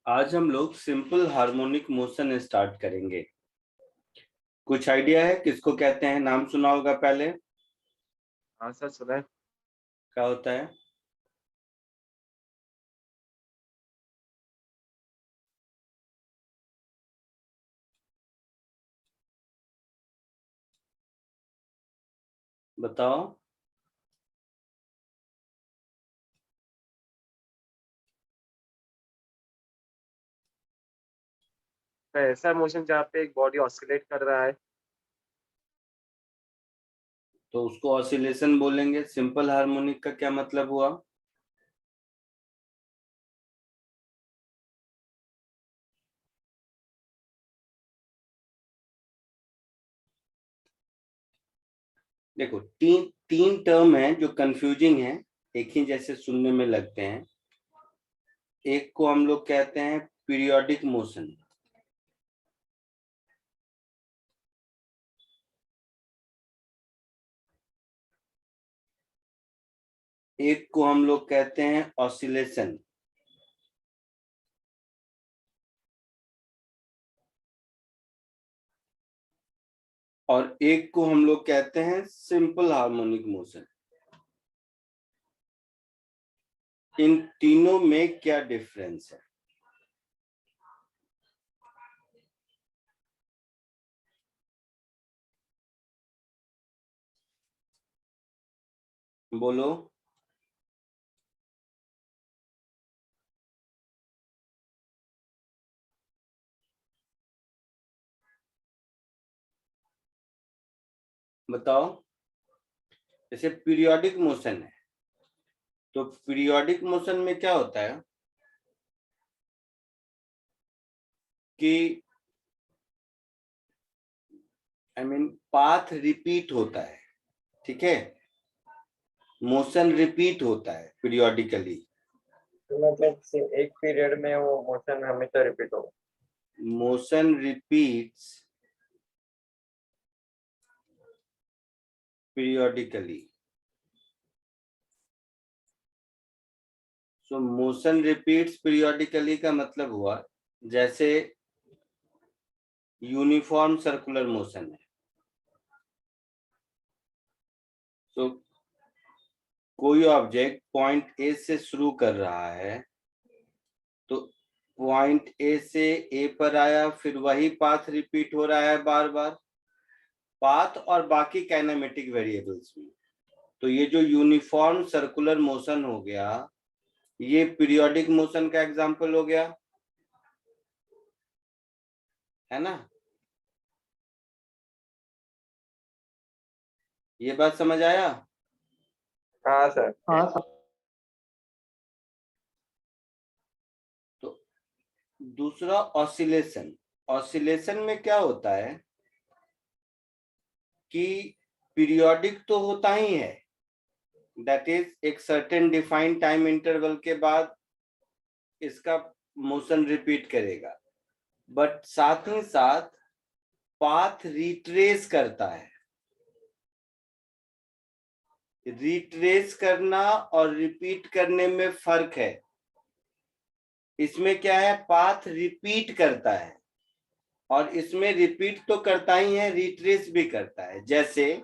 आज हम लोग सिंपल हार्मोनिक मोशन स्टार्ट करेंगे। कुछ आइडिया है किसको कहते हैं? नाम सुना होगा पहले। हाँ सर, सुना है। क्या होता है? बताओ। तो ऐसा मोशन जहाँ पे एक बॉडी ऑसिलेट कर रहा है। तो उसको ऑसिलेशन बोलेंगे। सिंपल हार्मोनिक का क्या मतलब हुआ? देखो, तीन तीन टर्म है जो कंफ्यूजिंग है, एक ही जैसे सुनने में लगते हैं। एक को हम लोग कहते हैं पीरियोडिक मोशन, एक को हम लोग कहते हैं ऑसिलेशन, और एक को हम लोग कहते हैं सिंपल हार्मोनिक मोशन। इन तीनों में क्या डिफरेंस है? बोलो। बताओ। जैसे पीरियोडिक मोशन है, तो पीरियोडिक मोशन में क्या होता है कि पाथ रिपीट होता है। ठीक है, मोशन रिपीट होता है पीरियोडिकली। तो मतलब एक पीरियड में वो मोशन हमेशा रिपीट होगा। Motion repeats periodically. सो मोशन रिपीट्स पीरियोडिकली का मतलब हुआ जैसे यूनिफॉर्म सर्कुलर मोशन है। तो कोई ऑब्जेक्ट पॉइंट ए से शुरू कर रहा है, तो पॉइंट ए से ए पर आया, फिर वही पाथ रिपीट हो रहा है बार बार, पाथ और बाकी काइनेमेटिक वेरिएबल्स में। तो ये जो यूनिफॉर्म सर्कुलर मोशन हो गया, ये पीरियोडिक मोशन का एग्जांपल हो गया, है ना? ये बात समझ आया? हाँ सर। तो दूसरा ऑसिलेशन। ऑसिलेशन में क्या होता है कि पीरियोडिक तो होता ही है, दैट इज एक सर्टेन डिफाइंड टाइम इंटरवल के बाद इसका मोशन रिपीट करेगा, बट साथ ही साथ पाथ रिट्रेस करता है। रिट्रेस करना और रिपीट करने में फर्क है। इसमें क्या है, पाथ रिपीट करता है, और इसमें रिपीट तो करता ही है, रिट्रेस भी करता है। जैसे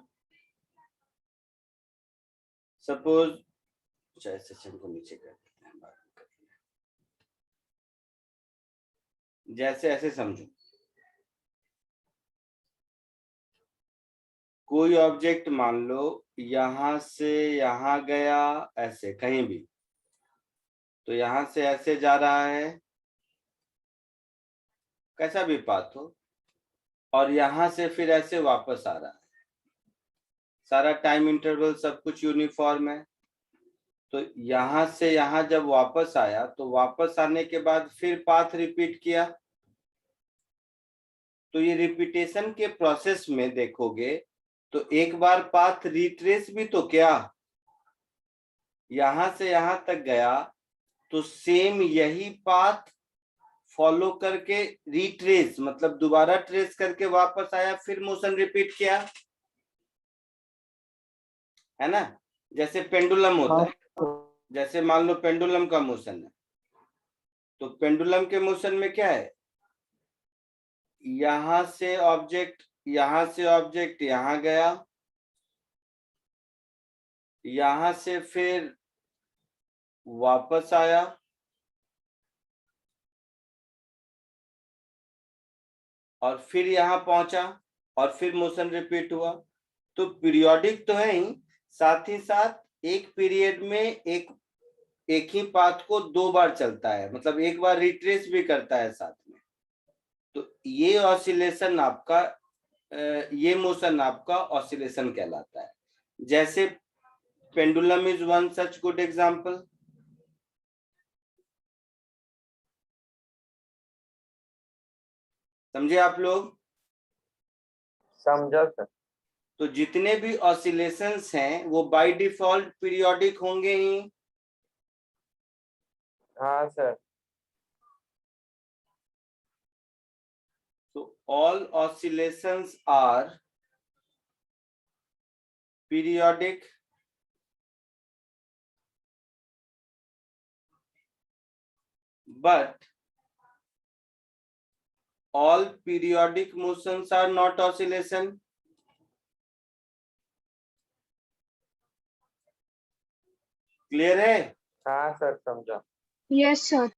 सपोज, सेशन को नीचे कर देते हैं, बात करेंगे। जैसे ऐसे समझो, कोई ऑब्जेक्ट मान लो यहां से यहां गया, ऐसे कहीं भी, तो यहां से ऐसे जा रहा है, कैसा भी पाथ हो, और यहां से फिर ऐसे वापस आ रहा है, सारा टाइम इंटरवल सब कुछ यूनिफॉर्म है। तो यहां से यहां जब वापस आया, तो वापस आने के बाद फिर पाथ रिपीट किया। तो ये रिपीटेशन के प्रोसेस में देखोगे तो एक बार पाथ रिट्रेस भी तो क्या, यहां से यहां तक गया, तो सेम यही पाथ फॉलो करके रिट्रेस मतलब दोबारा ट्रेस करके वापस आया, फिर मोशन रिपीट किया, है ना? जैसे पेंडुलम होता है, जैसे मान लो पेंडुलम का मोशन है, तो पेंडुलम के मोशन में क्या है, यहां से ऑब्जेक्ट यहां गया, यहां से फिर वापस आया, और फिर यहां पहुंचा, और फिर मोशन रिपीट हुआ। तो पीरियोडिक तो है ही, साथ ही साथ एक पीरियड में एक ही पाथ को 2 बार चलता है, मतलब एक बार रिट्रेस भी करता है साथ में। तो ये ऑसिलेशन आपका ये मोशन आपका ऑसिलेशन कहलाता है। जैसे pendulum is one such good example. समझे आप लोग? समझा सर। तो जितने भी ऑसिलेशंस हैं वो बाय डिफॉल्ट पीरियोडिक होंगे ही। हाँ सर। तो all oscillations are periodic, but all periodic motions are not oscillation. Clear है? हाँ सर समझा। Yes sir.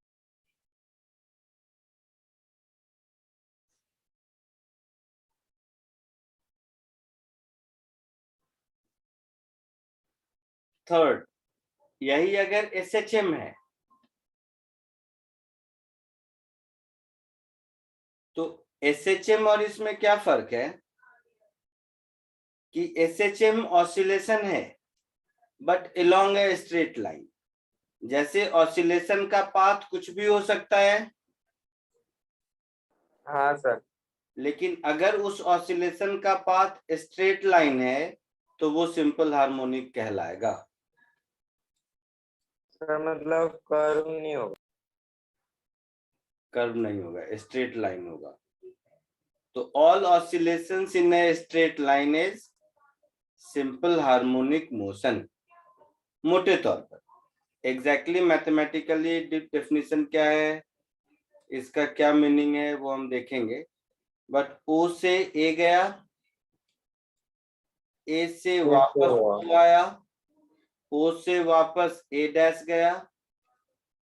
थर्ड, यही अगर SHM है तो SHM और इसमें क्या फर्क है कि SHM ऑसिलेशन है but along a straight line. जैसे ऑसिलेशन का पाथ कुछ भी हो सकता है, हाँ सर। लेकिन अगर उस ऑसिलेशन का पाथ स्ट्रेट लाइन है तो वो सिंपल हार्मोनिक कहलाएगा। सर मतलब कर्व नहीं होगा। कर्व नहीं होगा, स्ट्रेट लाइन होगा। तो all oscillations in A straight line is simple harmonic motion, मोटे तौर पर। एग्जैक्टली मैथमेटिकली डेफिनेशन क्या है, इसका क्या मीनिंग है वो हम देखेंगे। बट O से A गया, A से वापस O आया, O से वापस A डैश गया,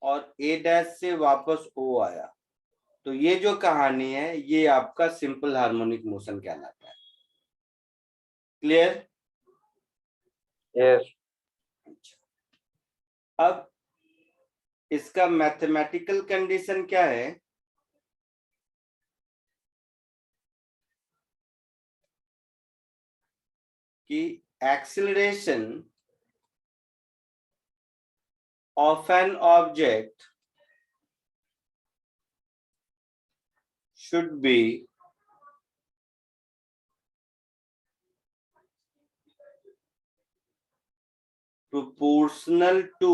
और A डैश से वापस O आया। तो ये जो कहानी है ये आपका सिंपल हार्मोनिक मोशन कहलाता है। क्लियर? यस। अब इसका मैथमेटिकल कंडीशन क्या है कि acceleration of an object should be proportional to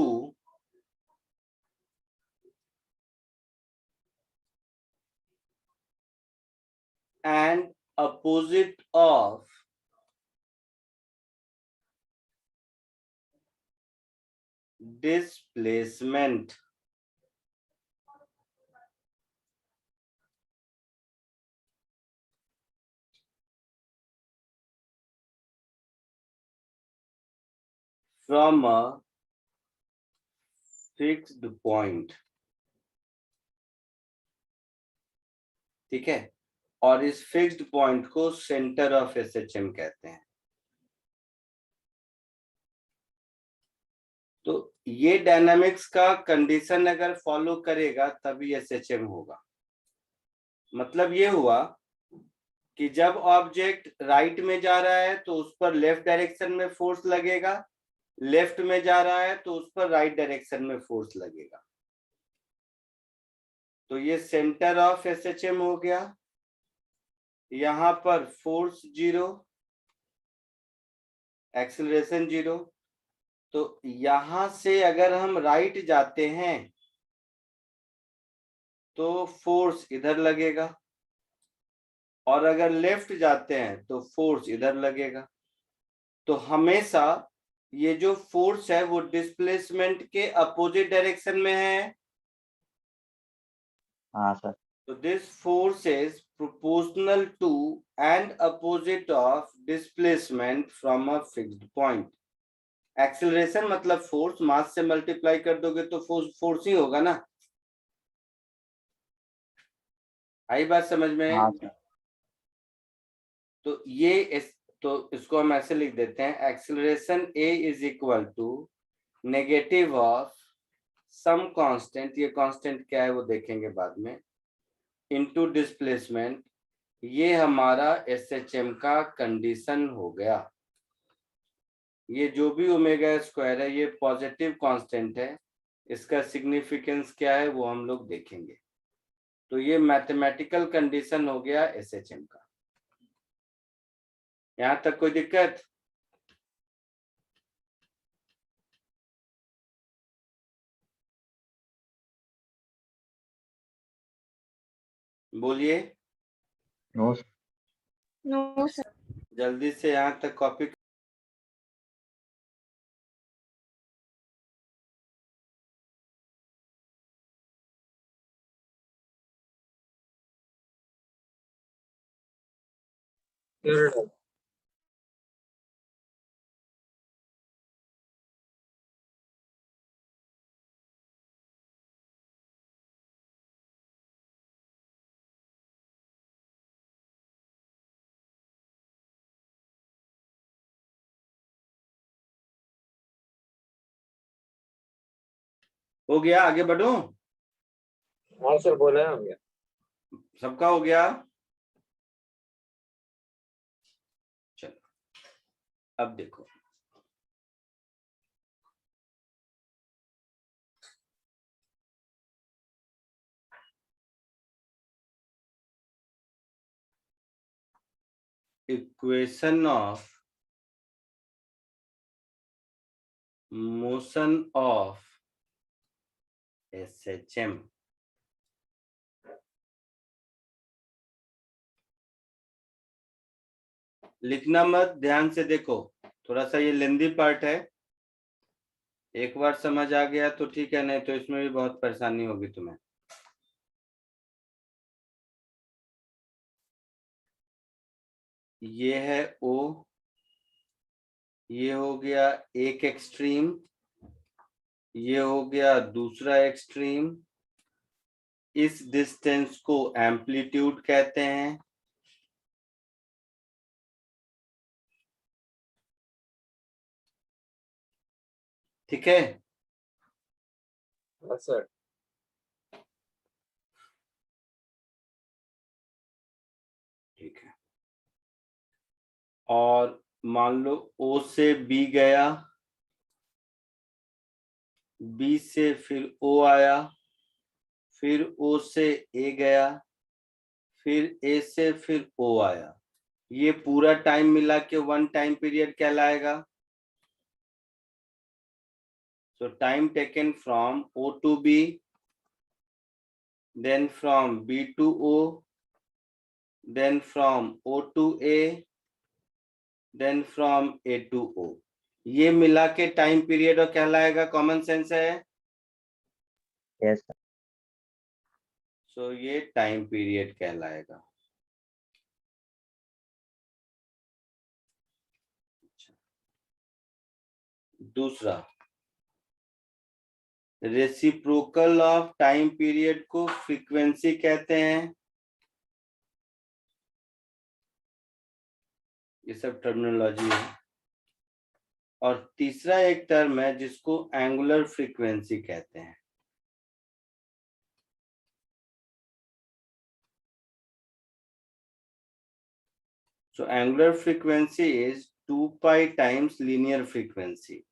and opposite of displacement. From a fixed point. ठीक है, और इस फिक्स्ड पॉइंट को सेंटर ऑफ SHM कहते हैं। तो ये डायनामिक्स का कंडीशन अगर फॉलो करेगा तभी SHM होगा। मतलब ये हुआ कि जब ऑब्जेक्ट राइट में जा रहा है तो उस पर लेफ्ट डायरेक्शन में फोर्स लगेगा, लेफ्ट में जा रहा है तो उस पर राइट डायरेक्शन में फोर्स लगेगा। तो ये सेंटर ऑफ SHM हो गया। यहां पर फोर्स 0, एक्सीलरेशन 0। तो यहां से अगर हम राइट जाते हैं तो फोर्स इधर लगेगा, और अगर लेफ्ट जाते हैं तो फोर्स इधर लगेगा। तो हमेशा ये जो फोर्स है वो डिस्प्लेसमेंट के अपोजिट डायरेक्शन में है, हाँ sir. So this force is proportional to and opposite of displacement from a fixed point. Acceleration मतलब फोर्स, मास से मल्टीप्लाई कर दोगे तो फोर्स ही होगा ना। आई बात समझ में? हाँ सर। तो तो इसको हम ऐसे लिख देते हैं, acceleration A is equal to negative of some constant, ये कांस्टेंट क्या है वो देखेंगे बाद में, इनटू डिस्प्लेसमेंट। ये हमारा एसएचएम का कंडीशन हो गया। ये जो भी ओमेगा स्क्वायर है ये पॉजिटिव कांस्टेंट है, इसका सिग्निफिकेंस क्या है वो हम लोग देखेंगे। तो ये मैथमेटिकल कंडीशन हो गया एसएचएम का। यहां तक कोई दिक्कत? बोलिए। No sir. No sir. जल्दी से यहां तक कॉपी। हो गया, आगे बढ़ो। हाँ सर, बोला है हमने। सबका हो गया? चलो अब देखो, equation of motion of SHM. लिखना मत, ध्यान से देखो, थोड़ा सा ये लेंदी पार्ट है। एक बार समझ आ गया तो ठीक है, नहीं तो इसमें भी बहुत परेशानी होगी तुम्हें। ये है ओ, ये हो गया एक एक्सट्रीम, ये हो गया दूसरा एक्सट्रीम। इस डिस्टेंस को एम्पलीट्यूड कहते हैं। ठीक है? हाँ सर। ठीक है। और मान लो ओ से बी गया, बी से फिर ओ आया, फिर ओ से ए गया, फिर ए से फिर ओ आया। ये पूरा टाइम मिला के वन टाइम पीरियड कहलाएगा। So time taken from O to B, then from B to O, then from O to A, then from A to O. ये मिला के टाइम पीरियड और कहलाएगा। कॉमन सेंस है? Yes sir. सो ये time period कहलाएगा। दूसरा, reciprocal of time period को फ्रीक्वेंसी कहते हैं। ये सब टर्मिनोलॉजी है। और तीसरा एक टर्म है जिसको एंगुलर फ्रीक्वेंसी कहते हैं। So angular frequency is 2 pi times linear frequency,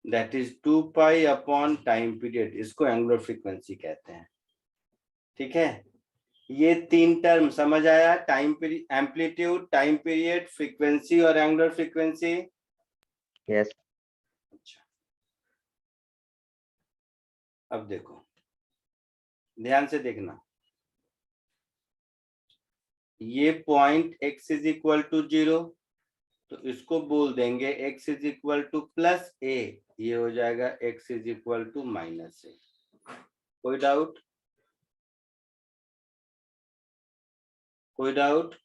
that is 2 pi upon time period, इसको एंगुलर फ्रीक्वेंसी कहते हैं। ठीक है? ये तीन टर्म समझ आया? Time period, amplitude, time period, frequency और एंगुलर फ्रीक्वेंसी। यस। अच्छा, अब देखो, ध्यान से देखना। ये point x is equal to 0, तो इसको बोल देंगे x is equal to plus a, ये हो जाएगा x is equal to minus a। कोई डाउट? कोई डाउट?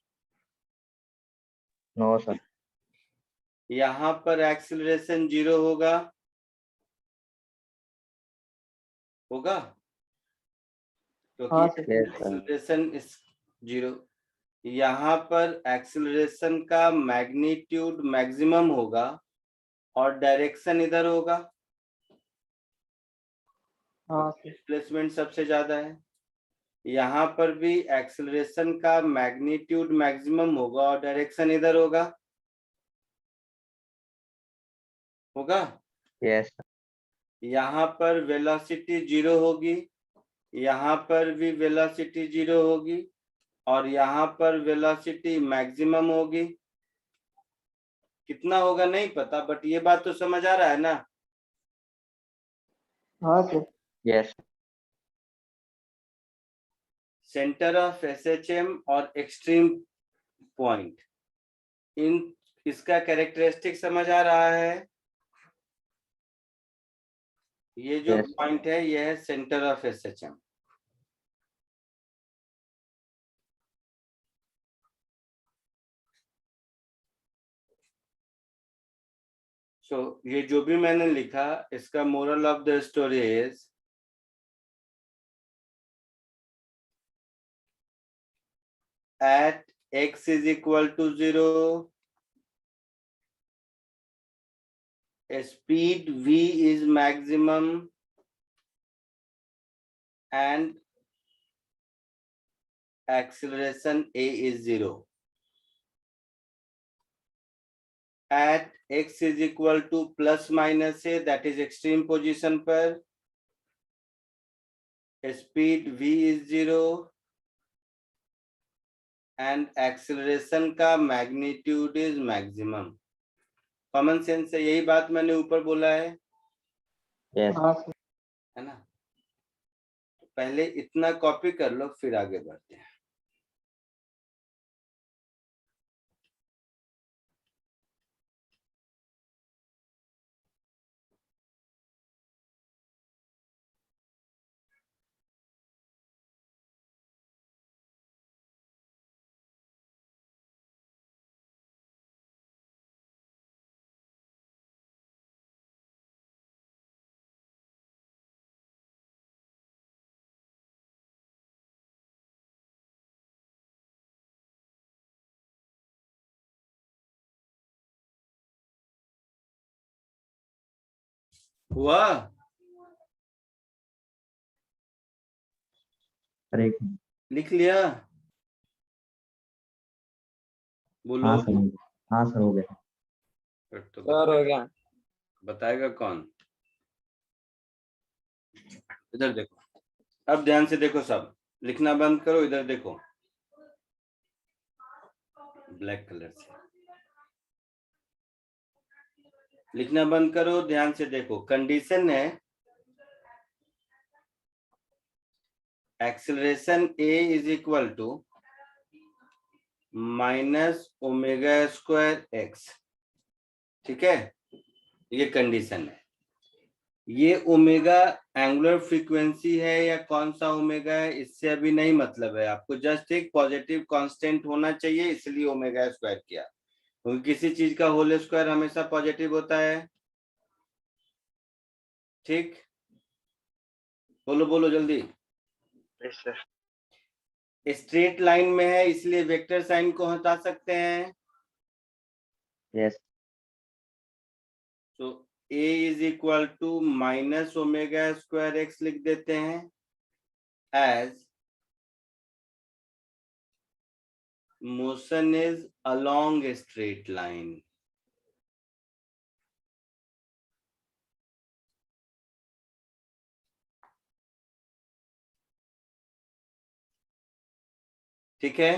No sir. यहाँ पर एक्सीलरेशन 0 होगा, होगा क्योंकि एक्सीलरेशन इस 0। यहाँ पर एक्सीलरेशन का मैग्नीट्यूड मैक्सिमम होगा और डायरेक्शन इधर होगा, डिस्प्लेसमेंट सबसे ज्यादा है। यहाँ पर भी एक्सीलरेशन का मैग्नीट्यूड मैक्सिमम होगा और डायरेक्शन इधर होगा, होगा। यस। यहाँ पर वेलोसिटी 0 होगी, यहाँ पर भी वेलोसिटी 0 होगी और यहाँ पर वेलोसिटी मैक्सिमम होगी। कितना होगा नहीं पता, बट ये बात तो समझ आ रहा है ना? हाँ sir. Yes. Centre of SHM और एक्सट्रीम पॉइंट, इन इसका कैरेक्टरिस्टिक समझ आ रहा है? ये जो Yes. पॉइंट है ये है सेंटर ऑफ एसएचएम। सो ये जो भी मैंने लिखा, इसका moral of the story is at x is equal to 0, speed v is maximum and acceleration a is 0. At x is equal to plus minus a, that is extreme position पर speed v is 0 and acceleration का magnitude is maximum. Common sense से यही बात मैंने ऊपर बोला है, yes. है ना? पहले इतना कॉपी कर लो फिर आगे बढ़ते हैं। हुआ? अरे लिख लिया? बोलो। हाँ सर। हाँ सर हो गया। फिर तो सर हो गया। बताएगा कौन? इधर देखो, अब ध्यान से देखो, सब लिखना बंद करो, इधर देखो ब्लैक कलर से लिखना बंद करो, ध्यान से देखो। कंडीशन है acceleration a is equal to minus omega square X, ठीक है? ये कंडीशन है। ये ओमेगा एंगुलर फ्रीक्वेंसी है या कौन सा ओमेगा है इससे अभी नहीं मतलब है, आपको जस्ट एक पॉजिटिव कांस्टेंट होना चाहिए, इसलिए ओमेगा स्क्वायर किया, क्योंकि किसी चीज का होल स्क्वायर हमेशा पॉजिटिव होता है। ठीक, बोलो बोलो जल्दी। स्ट्रेट लाइन में है इसलिए वेक्टर साइन को हटा सकते हैं। यस। तो a is equal to minus omega square X लिख देते हैं as motion is along a straight line. ठीक है?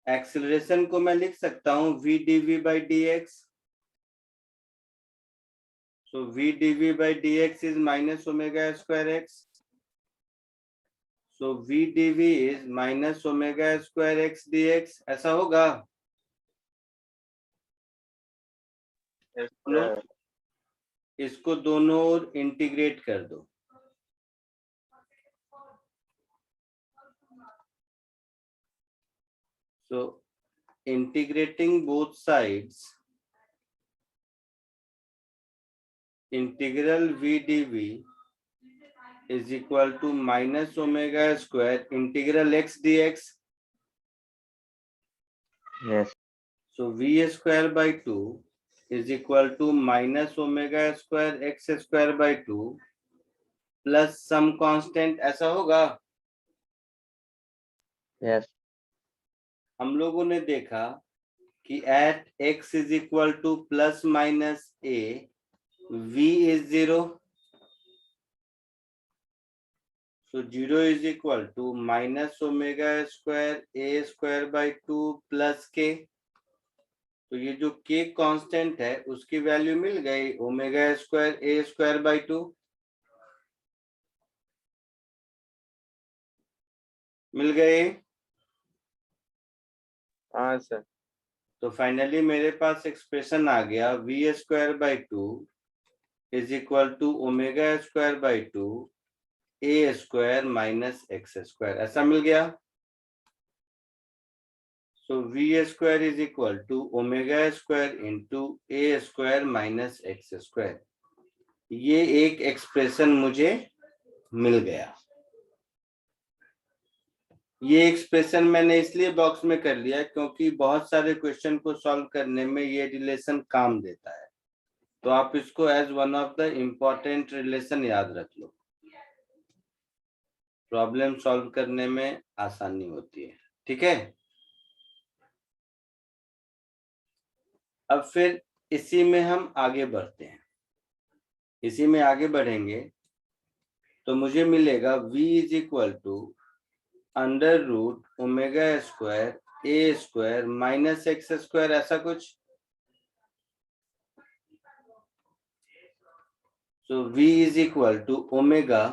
एक्सेलरेशन को मैं लिख सकता हूं v dv by dx। So v dv by dx is minus omega square x. So v dv is minus omega square x dx, ऐसा होगा? इसको दोनों ओर इंटीग्रेट कर दो। So integrating both sides, integral v dv is equal to minus omega square integral x dx. Yes. So v square by 2 is equal to minus omega square x square by 2 plus some constant, ऐसा होगा. Yes. हम लोगों ने देखा कि at x is equal to plus minus a, v is 0. So 0 is equal to minus omega square a square by 2 plus k. तो ये जो k कांस्टेंट है उसकी वैल्यू मिल गई omega square a square by 2. मिल गए. हाँ सर. तो finally मेरे पास एक्सप्रेशन आ गया v square by 2 is equal to omega square by 2 a square minus X square, ऐसा मिल गया. So v square is equal to omega square into a square minus x square. ये एक expression मुझे मिल गया. ये एक्सप्रेशन मैंने इसलिए बॉक्स में कर लिया क्योंकि बहुत सारे क्वेश्चन को सॉल्व करने में ये रिलेशन काम देता है. तो आप इसको as one of the important relation याद रख लो. प्रॉब्लम सॉल्व करने में आसानी होती है. ठीक है. अब फिर इसी में हम आगे बढ़ते हैं. इसी में आगे बढ़ेंगे तो मुझे मिलेगा v is equal to under root omega square A square minus X square, ऐसा कुछ. So v is equal to omega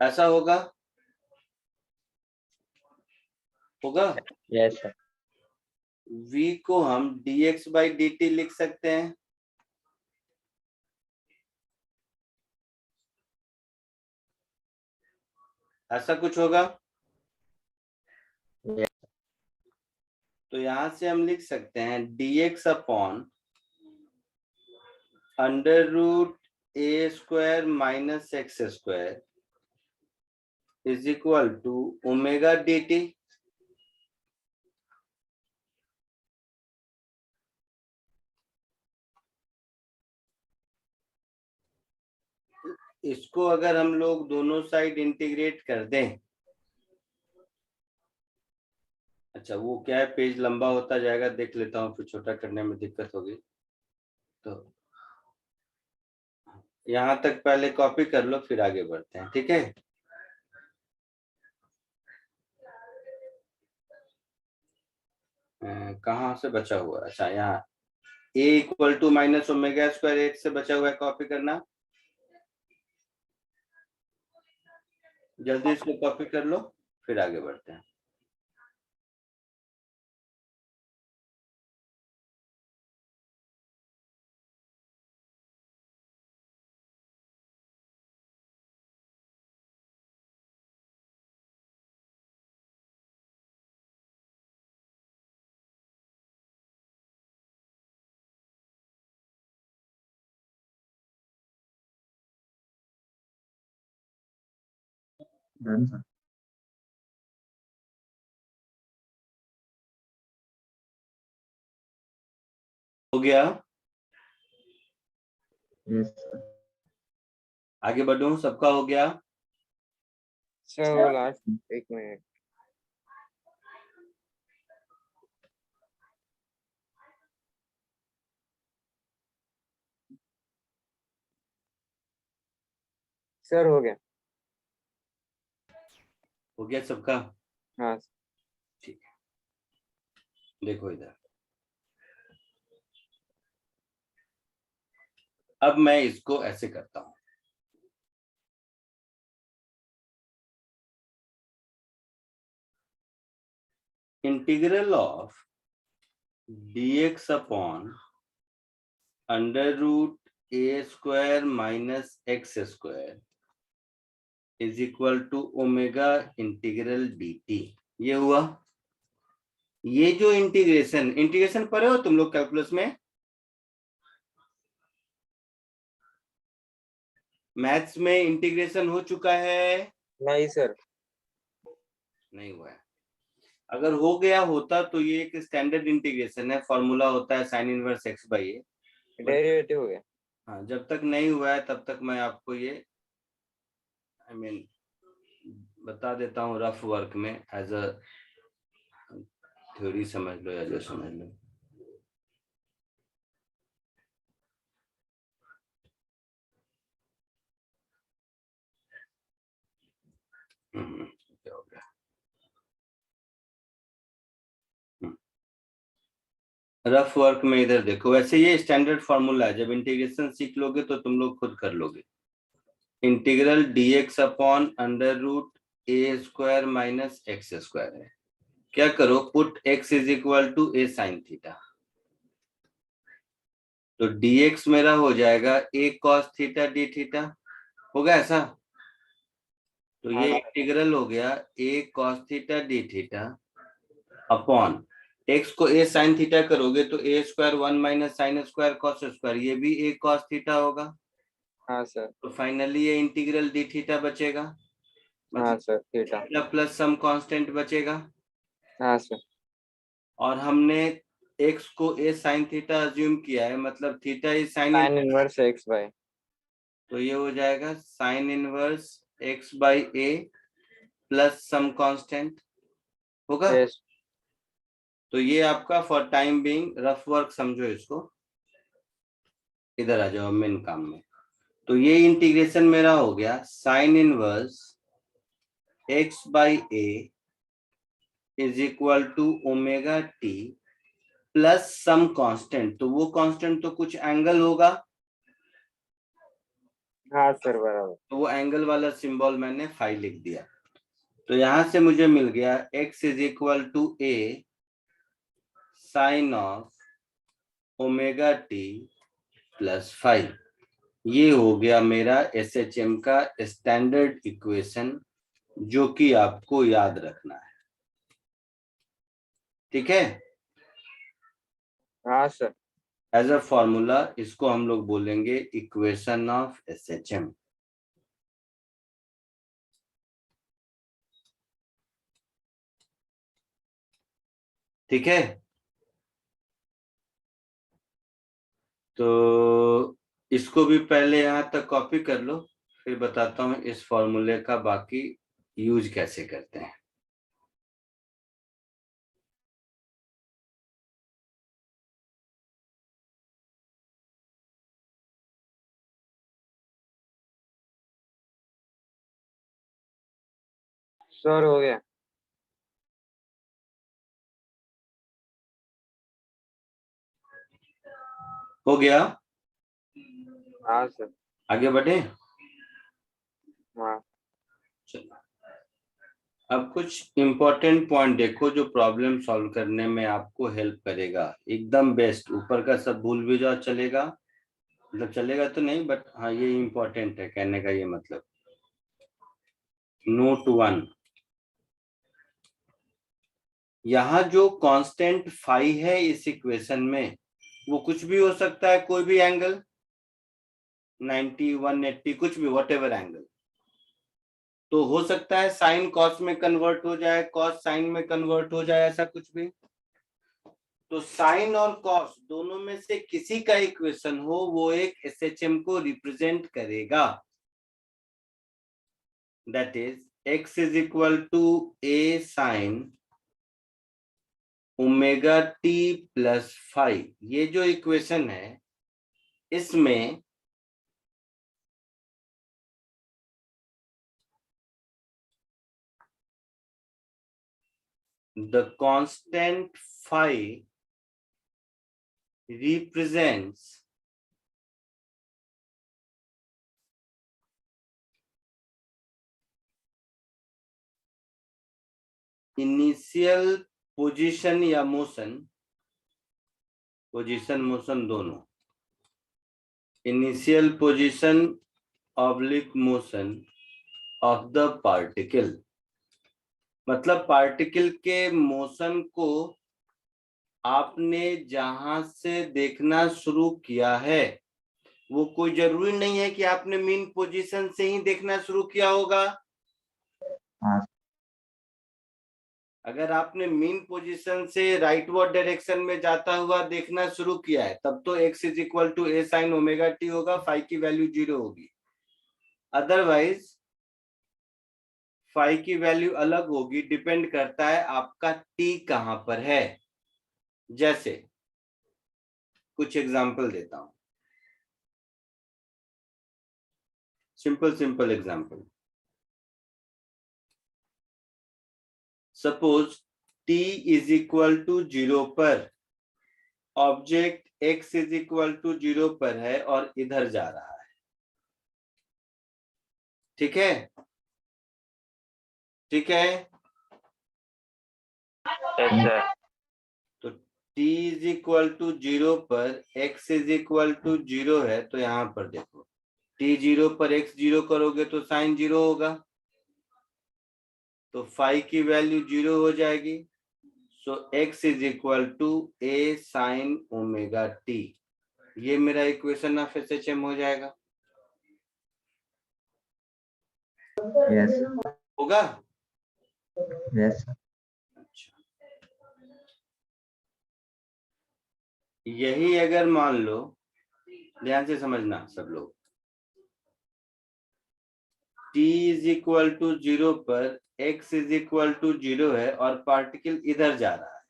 ऐसा होगा. Yes sir. v को हम dx बाई dt लिख सकते हैं. ऐसा कुछ होगा. Yes. तो यहां से हम लिख सकते हैं dx upon under root A square minus X square is equal to omega dt. इसको अगर हम लोग दोनों साइड इंटीग्रेट कर दें, अच्छा वो क्या है, पेज लंबा होता जाएगा, देख लेता हूँ, फिर छोटा करने में दिक्कत होगी. तो यहाँ तक पहले कॉपी कर लो फिर आगे बढ़ते हैं. ठीक है. कहाँ से बचा हुआ. अच्छा यहाँ a equal to minus omega square X से बचा हुआ है, कॉपी करना. जल्दी इसको कॉपी कर लो फिर आगे बढ़ते हैं. Done sir. हो गया. Yes sir. आगे बढ़ूं. सबका हो गया. सर वो लास्ट 1 मिनट. सर हो गया. हो गया सबका. हाँ. ठीक है. देखो इधर. अब मैं इसको ऐसे करता हूं. Integral of dx upon under root A square minus X square is equal to omega integral dt। ये हुआ। ये जो इंटीग्रेशन पढ़े हो तुम लोग कैलकुलस में? मैथ्स में इंटीग्रेशन हो चुका है? नहीं सर। नहीं हुआ है। अगर हो गया होता तो ये एक स्टैंडर्ड इंटीग्रेशन है, फॉर्मूला होता है sign inverse x by A. Derivative हो गया। हाँ, जब तक नहीं हुआ है तब तक मैं आपको ये बता देता हूँ रफ वर्क में, एज अ थ्योरी समझ लो या जो समझ लो। क्या हो गया? रफ वर्क में इधर देखो, वैसे ये स्टैंडर्ड फॉर्मूला है, जब इंटीग्रेशन सीख लोगे तो तुम लोग खुद कर लोगे। Integral dx upon under root A square minus X square है। क्या करो, put x is equal to A sine theta. तो dx मेरा हो जाएगा a cos theta d theta. होगा ऐसा? तो ये इंटीग्रल हो गया a cos theta d theta upon x को a साइन थीटा करोगे तो a square 1 minus sine square cos square, ये भी a cos थीटा होगा। हाँ सर। तो फाइनली ये इंटीग्रल d थीटा बचेगा, हाँ सर थीटा। मतलब प्लस सम कांस्टेंट बचेगा। हाँ सर। और हमने x को a साइन थीटा अज्यूम किया है, मतलब theta is sine inverse x by. तो ये हो जाएगा sine inverse x by a plus some constant होगा। यस। तो ये आपका for time being rough work समझो इसको। इधर आ जाओ मेन काम में। तो ये इंटीग्रेशन मेरा हो गया sine inverse x by a is equal to omega t plus some constant. तो वो कांस्टेंट तो कुछ एंगल होगा, हाँ सर बराबर। तो वो एंगल वाला सिंबल मैंने फाई लिख दिया। तो यहां से मुझे मिल गया x is equal to a sine of omega t plus phi. ये हो गया मेरा SHM का स्टैंडर्ड इक्वेशन, जो कि आपको याद रखना है। ठीक है? हाँ सर। एज अ फॉर्मूला इसको हम लोग बोलेंगे इक्वेशन ऑफ SHM। ठीक है? तो इसको भी पहले यहां तक कॉपी कर लो, फिर बताता हूं इस फॉर्मूले का बाकी यूज कैसे करते हैं। सर हो गया। हो गया? हाँ सर। आगे बढ़े? हाँ। चलो, अब कुछ इंपॉर्टेंट पॉइंट देखो जो प्रॉब्लम सॉल्व करने में आपको हेल्प करेगा। एकदम बेस्ट, ऊपर का सब भूल भी जाओ चलेगा, मतलब चलेगा तो नहीं, बट हाँ ये इंपॉर्टेंट है कहने का ये मतलब। नोट 1, यहाँ जो कांस्टेंट फाई है इस इक्वेशन में, वो कुछ भी हो सकता है, कोई भी एंगल, 90 180 कुछ भी, व्हाटएवर एंगल। तो हो सकता है साइन कॉस में कन्वर्ट हो जाए, कॉस साइन में कन्वर्ट हो जाए, ऐसा कुछ भी। तो साइन और कॉस दोनों में से किसी का इक्वेशन हो वो एक SHM को रिप्रेजेंट करेगा। That is x is equal to a sine omega t plus phi. ये जो इक्वेशन है इसमें the constant phi represents initial position या मोशन, पोजीशन मोशन दोनों, initial position oblique motion of the particle, मतलब particle के motion को आपने जहां से देखना शुरू किया है वो कोई जरूरी नहीं है कि आपने मीन पोजीशन से ही देखना शुरू किया होगा। हाँ अगर आपने मीन पोजीशन से राइटवर्ड डायरेक्शन में जाता हुआ देखना शुरू किया है तब तो x is equal to a sin omega t होगा, फाई की वैल्यू 0 होगी। अदरवाइज फाई की वैल्यू अलग होगी, डिपेंड करता है आपका t कहां पर है। जैसे कुछ एग्जांपल देता हूं, simple example. Suppose t is equal to 0 पर object x is equal to 0 पर है और इधर जा रहा है, ठीक है, ठीक है। तो t इज इक्वल टू 0 पर x इज इक्वल टू 0 है, तो यहां पर देखो t 0 पर x 0 करोगे तो साइन 0 होगा, तो फाई की वैल्यू 0 हो जाएगी। So x is equal to a sin omega t, ये मेरा इक्वेशन ऑफ SHM हो जाएगा, यस होगा। यस अच्छा, यही अगर मान लो, ध्यान से समझना सब लोग, t इज इक्वल टू 0 पर x इज इक्वल टू 0 है और पार्टिकल इधर जा रहा है,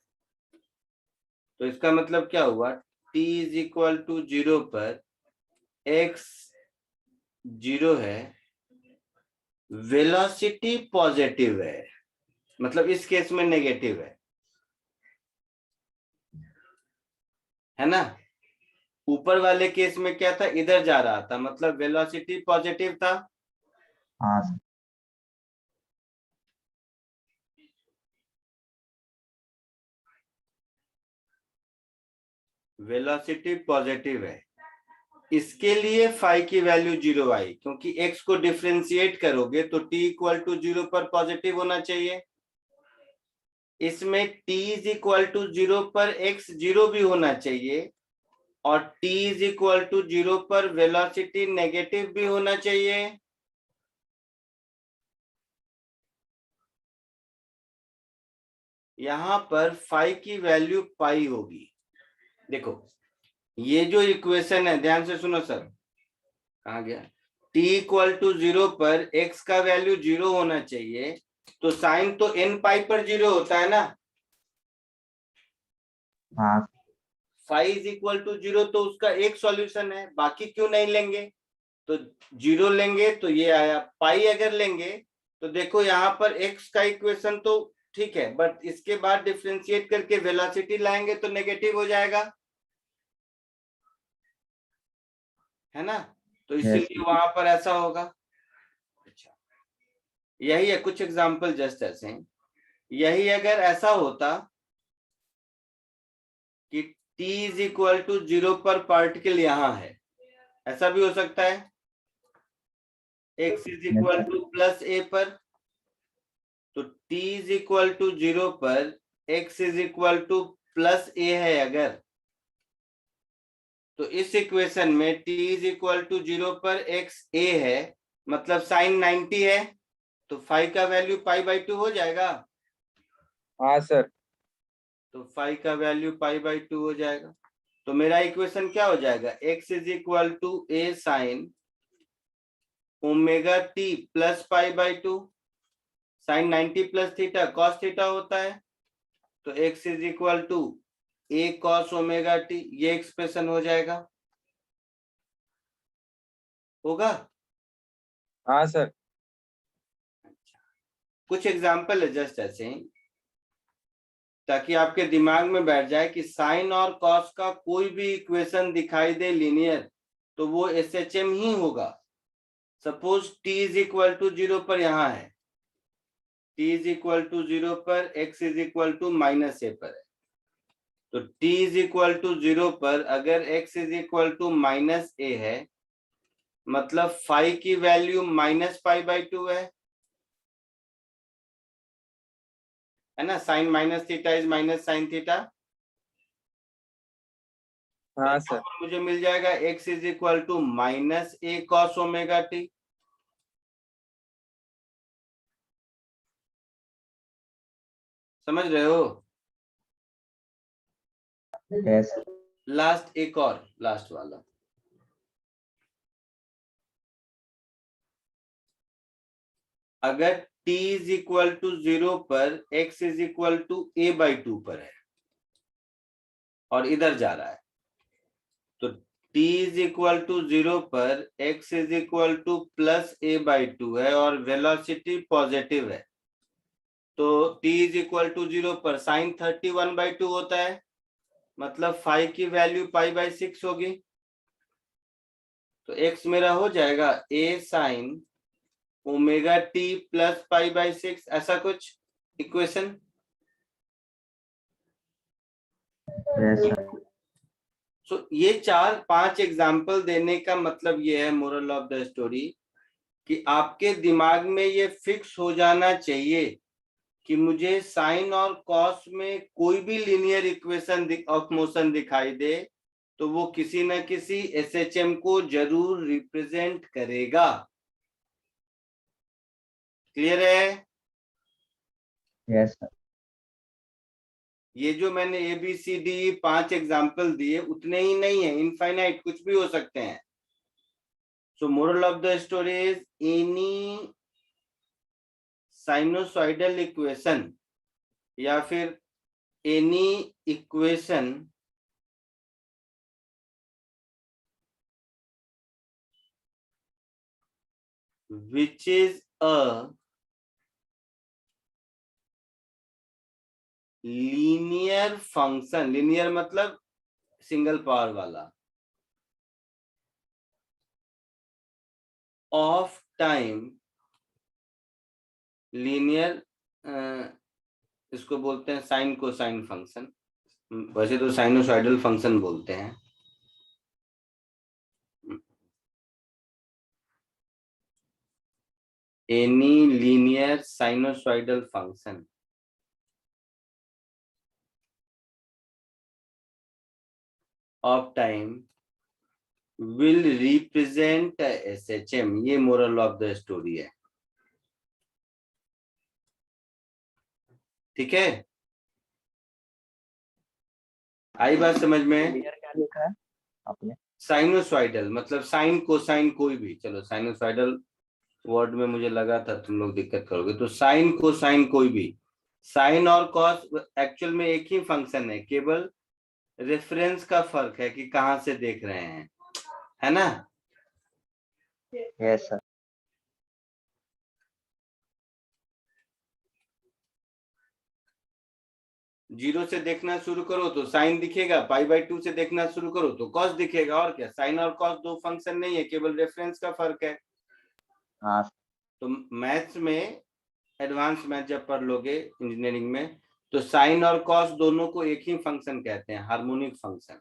तो इसका मतलब क्या हुआ, t इज इक्वल टू 0 पर x 0 है, वेलोसिटी पॉजिटिव है, मतलब इस केस में नेगेटिव है ना। ऊपर वाले केस में क्या था, इधर जा रहा था, मतलब वेलोसिटी पॉजिटिव था। हाँ वेलोसिटी पॉजिटिव है, इसके लिए फाई की वैल्यू 0 आई, क्योंकि x को डिफरेंशिएट करोगे तो t इक्वल टू 0 पर पॉजिटिव होना चाहिए। इसमें t इज इक्वल टू 0 पर x 0 भी होना चाहिए और t इज इक्वल टू 0 पर वेलोसिटी नेगेटिव भी होना चाहिए। यहां पर फाई की वैल्यू पाई होगी। देखो ये जो इक्वेशन है, ध्यान से सुनो सर, कहा गया, t इक्वल टू 0 पर x का वैल्यू 0 होना चाहिए, तो साइन तो n पाई पर 0 होता है ना। हाँ फाई इज इक्वल टू 0 तो उसका एक सॉल्यूशन है, बाकी क्यों नहीं लेंगे, तो 0 लेंगे तो ये आया, पाई अगर लेंगे तो देखो यहाँ पर x का इक्वेशन तो ठीक है, बट इसके बाद डिफरेंशिएट करके वेलोसिटी लाएंगे तो नेगेटिव हो जाएगा, है ना, तो इसीलिए वहां पर ऐसा होगा। अच्छा, यही है, कुछ एग्जांपल जस्ट ऐसे हैं। यही अगर ऐसा होता कि t इज इक्वल टू 0 पर पार्टिकल यहां है, ऐसा भी हो सकता है, x is equal to plus a पर, तो t इज इक्वल टू 0 पर x is equal to plus a है अगर, तो इस इक्वेशन में t इज इक्वल टू 0 पर x a है, मतलब साइन 90 है, तो फाई का वैल्यू पाई बाई 2 हो जाएगा। हाँ सर। तो फाई का वैल्यू पाई बाई 2 हो जाएगा, तो मेरा इक्वेशन क्या हो जाएगा, x is equal to a sine omega t plus pi by 2, sine 90 plus theta cos theta होता है, तो x is equal to a cos omega t, ये एक्सप्रेशन हो जाएगा, होगा। हाँ सर। कुछ एग्जाम्पल है जस्ट ऐसे ही, ताकि आपके दिमाग में बैठ जाए कि साइन और कॉस का कोई भी इक्वेशन दिखाई दे लीनियर तो वो SHM ही होगा। Suppose t is equal to 0 पर यहां है, t इज इक्वल टू 0 पर x is equal to minus a पर है, तो t इज इक्वल टू 0 पर अगर x is equal to minus a है, मतलब फाई की वैल्यू माइनस पाई बाई 2 है, है ना, sine minus theta is minus sine theta. हाँ सर। मुझे मिल जाएगा x is equal to minus A cos omega T. समझ रहे हो? yes, लास्ट एक और लास्ट वाला, अगर t इज इक्वल टू 0 पर x is equal to a/2 पर है और इधर जा रहा है, तो t इज इक्वल टू 0 पर x is equal to plus a/2 है और वेलोसिटी पॉजिटिव है, तो t इज इक्वल टू 0 पर साइन 31/2 होता है, मतलब फाई की वैल्यू π/6 होगी। तो x मेरा हो जाएगा a sine omega T plus π/6, ऐसा कुछ इक्वेशन। yes sir, सो ये 4-5 एग्जाम्पल देने का मतलब ये है, मोरल ऑफ द स्टोरी, कि आपके दिमाग में ये फिक्स हो जाना चाहिए कि मुझे साइन और कॉस में कोई भी लीनियर इक्वेशन ऑफ मोशन दिखाई दे तो वो किसी न किसी एसएचएम को जरूर रिप्रेजेंट करेगा। क्लियर है? yes sir, ये जो मैंने ABCD 5 एग्जाम्पल दिए उतने ही नहीं है, इनफाइनाइट कुछ भी हो सकते हैं। सो moral of the story is any sinusoidal equation या फिर any equation which is a linear function, linear मतलब सिंगल पावर वाला, ऑफ टाइम लीनियर, इसको बोलते हैं साइन कोसाइन फंक्शन, वैसे तो साइनोसॉइडल फंक्शन बोलते हैं। Any linear sinusoidal function of time will represent SHM. ये मोरल ऑफ द स्टोरी है। ठीक है, आई बात समझ में? क्या लिखा है आपने? साइनोसॉइडल मतलब साइन कोसाइन कोई भी, चलो साइनोसॉइडल वर्ड में मुझे लगा था तुम लोग दिक्कत करोगे, तो साइन कोसाइन कोई भी, साइन और कॉस एक्चुअल में एक ही फंक्शन है, केवल रेफरेंस का फर्क है कि कहां से देख रहे हैं, है ना? yes sir, जीरो से देखना शुरू करो तो साइन दिखेगा, π/2 से देखना शुरू करो तो कॉस दिखेगा, और क्या, साइन और कॉस दो फंक्शन नहीं है, केवल रेफरेंस का फर्क है। हाँ तो मैथ्स में, एडवांस मैथ जब पढ़ लोगे इंजीनियरिंग में, तो साइन और कॉस दोनों को एक ही फंक्शन कहते हैं, हार्मोनिक फंक्शन।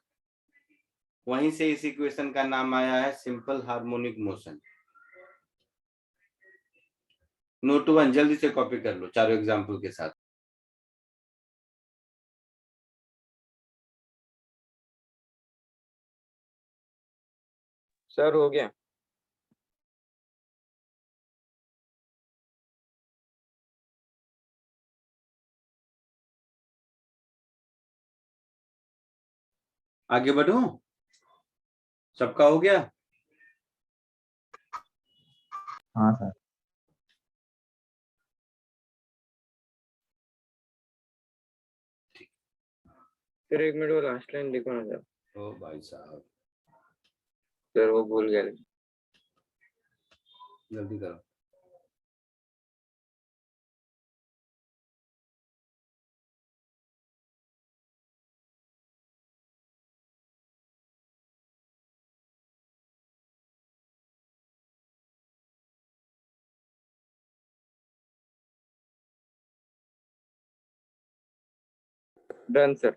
वहीं से इस इक्वेशन का नाम आया है सिंपल हार्मोनिक मोशन। नोट 1 जल्दी से कॉपी कर लो चारों एग्जाम्पल के साथ। सर हो गया। आगे बढ़ो, सबका हो गया? हाँ सर, फिर एक मिनट वो लास्ट लाइन लिखो ना सर। ओ भाई साहब, सर वो भूल गया। जल्दी करो। Done sir.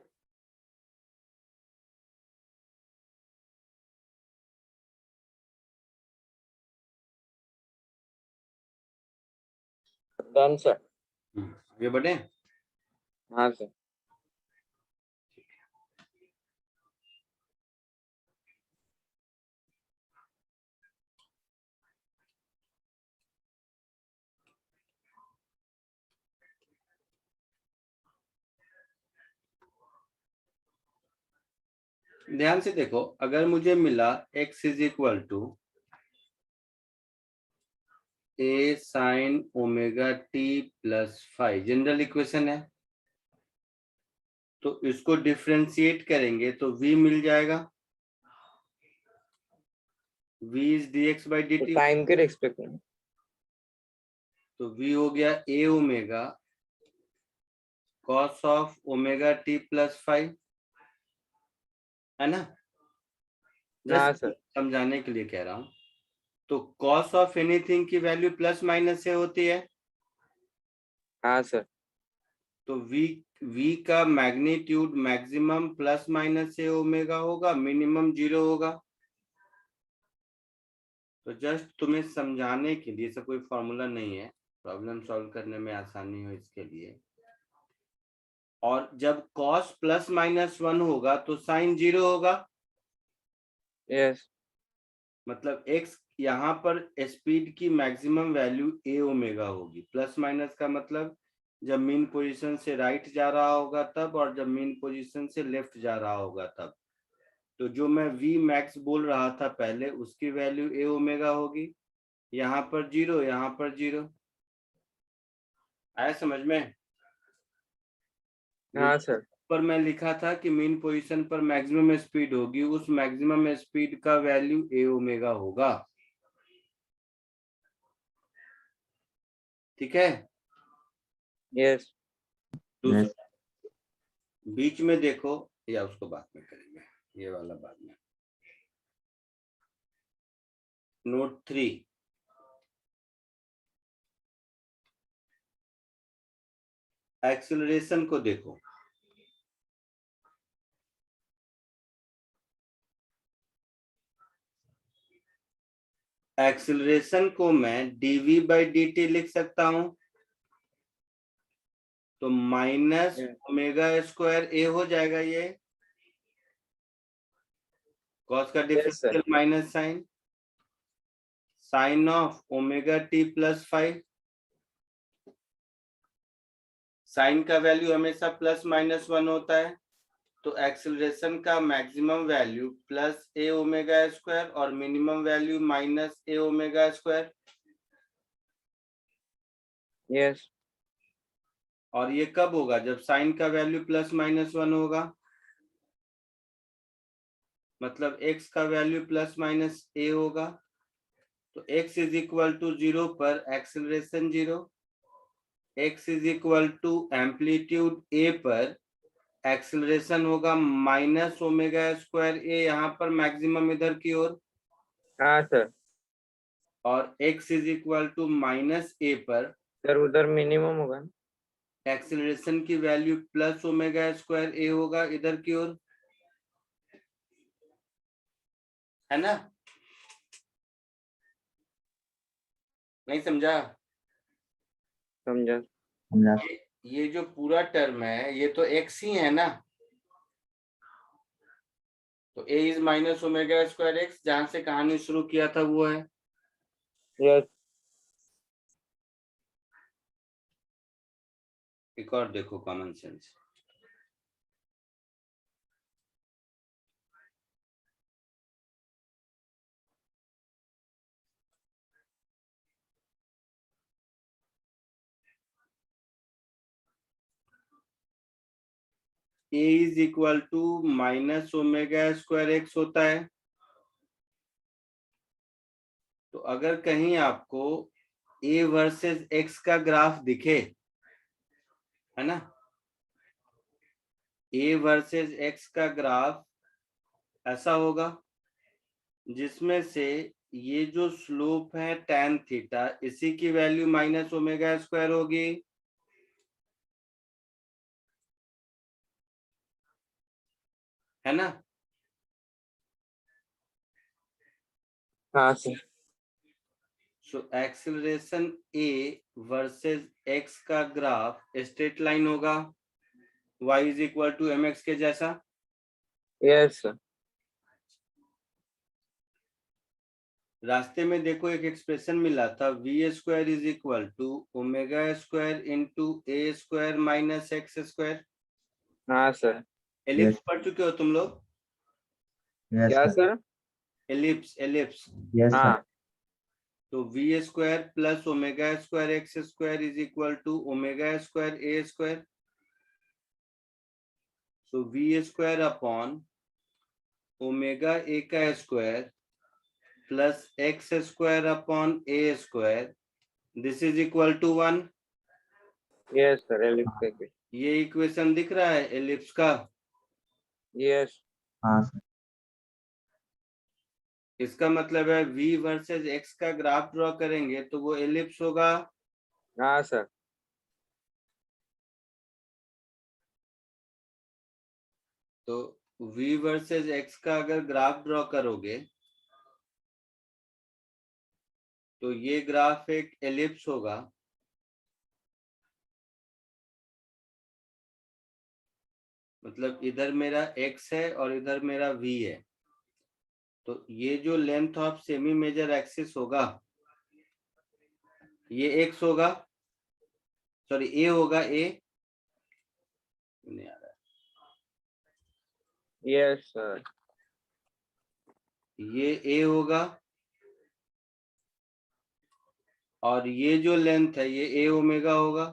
Done sir. आगे बढ़े। हाँ सर। ध्यान से देखो, अगर मुझे मिला x is equal to a sin omega t plus phi, general equation है, तो इसको डिफरेंशिएट करेंगे तो v मिल जाएगा, v is dx by dt, time के रिस्पेक्ट में। तो v हो गया a omega cos of omega t plus five, है ना। हाँ जस्ट सर। समझाने के लिए कह रहा हूं। तो cos ऑफ एनीथिंग की वैल्यू प्लस माइनस से होती है, हाँ सर। तो v का मैग्नीट्यूड मैक्सिमम प्लस माइनस से ओमेगा होगा, मिनिमम 0 होगा। तो जस्ट तुम्हें समझाने के लिए, सब कोई फॉर्मूला नहीं है, प्रॉब्लम सॉल्व करने में आसानी हो इसके लिए। और जब cos प्लस माइनस 1 होगा तो साइन 0 होगा, यस। मतलब x यहाँ पर स्पीड की मैक्सिमम वैल्यू a ओमेगा होगी। प्लस माइनस का मतलब जब मीन पोजीशन से राइट जा रहा होगा तब, और जब मीन पोजीशन से लेफ्ट जा रहा होगा तब। तो जो मैं v मैक्स बोल रहा था पहले, उसकी वैल्यू a ओमेगा होगी, यहाँ पर 0, यहाँ पर 0। आया समझ में? हाँ सर। पर मैं लिखा था कि मीन पोजीशन पर मैक्सिमम स्पीड होगी, उस मैक्सिमम स्पीड का वैल्यू a ओमेगा होगा। ठीक है। यस। yes, बीच में देखो, या उसको बाद में करेंगे, ये वाला बाद में। नोट 3, एक्सेलरेशन को देखो। एक्सेलरेशन को मैं dv बाई dt लिख सकता हूं, तो माइनस ओमेगा स्क्वायर a हो जाएगा, ये कॉस का differential minus sine, sine of omega t plus five. Sine का वैल्यू हमेशा प्लस माइनस 1 होता है, तो एक्सेलरेशन का maximum value plus a omega square और minimum value minus a omega square. Yes. और ये कब होगा? जब साइन का वैल्यू प्लस माइनस 1 होगा, मतलब x का वैल्यू प्लस माइनस a होगा। तो x इज इक्वल टू 0 पर acceleration 0, x is equal to amplitude a पर एक्सेलरेशन होगा माइनस ओमेगा स्क्वायर a, यहाँ पर मैक्सिमम इधर की ओर, हाँ सर। और x is equal to minus a पर सर उधर मिनिमम होगा। एक्सेलरेशन की value plus omega square a होगा इधर की ओर, है ना। नहीं समझा? समझा। समझा। ये जो पूरा टर्म है ये तो x ही है ना, तो a is minus omega square x, जहां से कहानी शुरू किया था वो है। यस। एक और देखो common sense, a is equal to minus omega square x होता है। तो अगर कहीं आपको a वर्सेस x का ग्राफ दिखे, है ना, a वर्सेस x का ग्राफ ऐसा होगा जिसमें से ये जो स्लोप है tan थीटा, इसी की वैल्यू माइनस ओमेगा स्क्वायर होगी, है ना। हाँ sir. So acceleration a versus x का ग्राफ स्ट्रेट लाइन होगा, y is equal to mx के जैसा। Yes, sir. रास्ते में देखो एक एक्सप्रेशन मिला था, V square is equal to omega square into A square minus X square. हाँ सर। Ellipse Yes. पढ़ चुके हो तुम लोग? Yes, क्या sir. Sir? Ellipse ellipse. Yes, sir. हाँ तो V square plus omega square X square is equal to omega square A square. So V square upon omega A का square plus X square upon A square, this is equal to 1। Yes sir, ellipse का equation. ये equation दिख रहा है ellipse का? Yes. हाँ sir. इसका मतलब है v वर्सेस x का ग्राफ ड्रॉ करेंगे तो वो एलिप्स होगा। हाँ सर। तो v वर्सेस x का अगर ग्राफ ड्रॉ करोगे तो ये ग्राफ एक एलिप्स होगा। मतलब इधर मेरा x है और इधर मेरा v है, तो ये जो length of semi major axis होगा ये x होगा, सॉरी a होगा, a नहीं आ रहा, यस सर। ये a होगा और ये जो लेंथ है ये a ओमेगा होगा।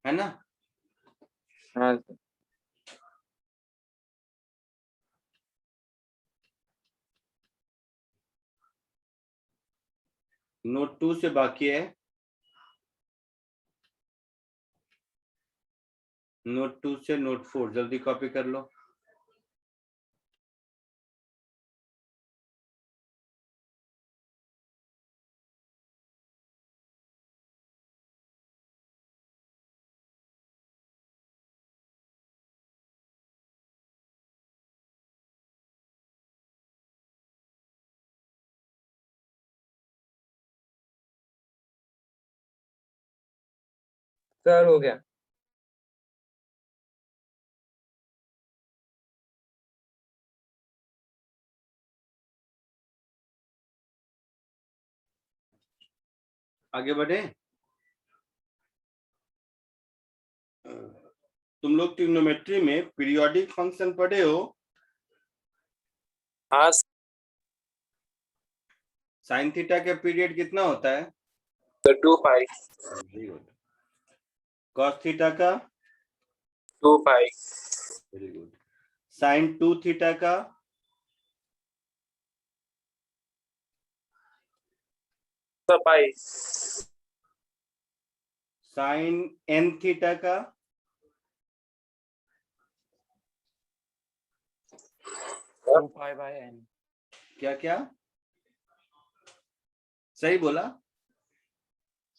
है ना? हाँ सर। नोट 2 से बाकी है, नोट 2 से नोट 4 जल्दी कॉपी कर लो। सर हो गया। आगे बढ़े। तुम लोग ट्रिग्नोमेट्री में पीरियोडिक फंक्शन पढ़े हो? हाँ साइन थीटा का पीरियड कितना होता है? Sir, 2 pi. Very good. Cos theta का? 2 pi. Very good. Sine 2 theta का? 6 पाई। साइन n थीटा का? 2 पाई/n। क्या क्या सही बोला?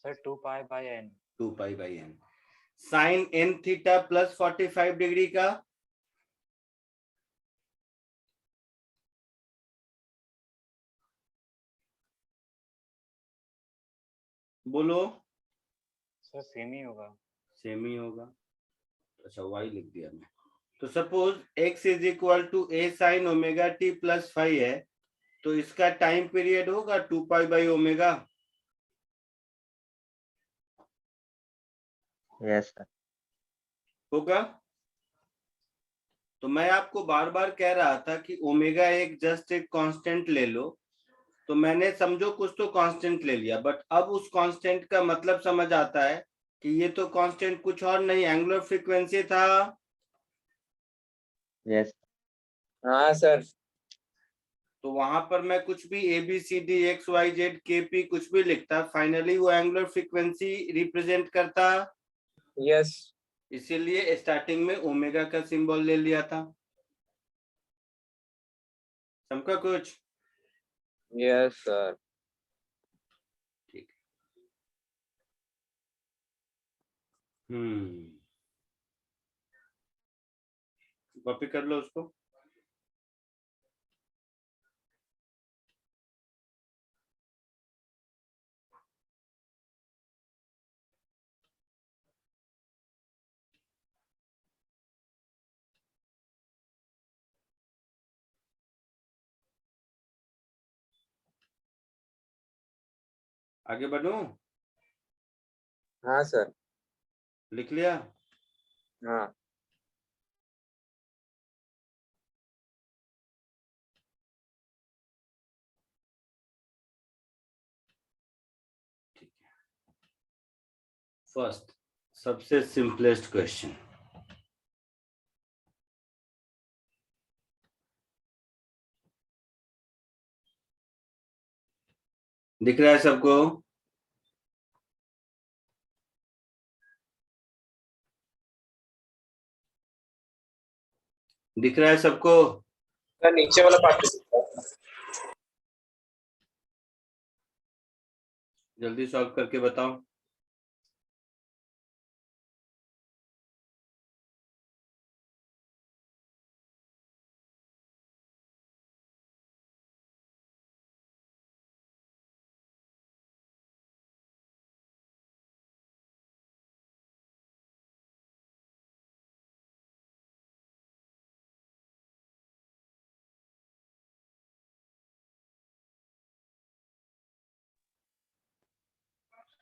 Sir 2 pi. 2 pi by n। Sine n theta plus 45 degree का? बोलो। सर सेम ही होगा। सेम ही होगा। अच्छा y लिख दिया मैं। तो suppose x is equal to a sine omega t plus 5 है, तो इसका टाइम पीरियड होगा 2 pi by omega. Yes, sir. होगा। तो मैं आपको बार बार कह रहा था कि ओमेगा एक जस्ट एक कांस्टेंट ले लो, तो मैंने समझो कुछ तो कांस्टेंट ले लिया, बट अब उस कांस्टेंट का मतलब समझ आता है कि ये तो कांस्टेंट कुछ और नहीं एंगुलर फ्रीक्वेंसी था। Yes. हाँ सर। तो वहां पर मैं कुछ भी A B C D X Y Z के पी कुछ भी लिखता, फाइनली वो एंगुलर फ्रीक्वेंसी रिप्रेजेंट करता। यस। इसीलिए स्टार्टिंग में ओमेगा का सिंबल ले लिया था। समझा कुछ? Yes sir. ठीक। कॉपी कर लो उसको। आगे बढ़ूं? हाँ सर। लिख लिया? हाँ फर्स्ट, सबसे सिंपलेस्ट क्वेश्चन। दिख रहा है सबको? दिख रहा है सबको? सर, नीचे वाला पार्ट। जल्दी सॉल्व करके बताओ।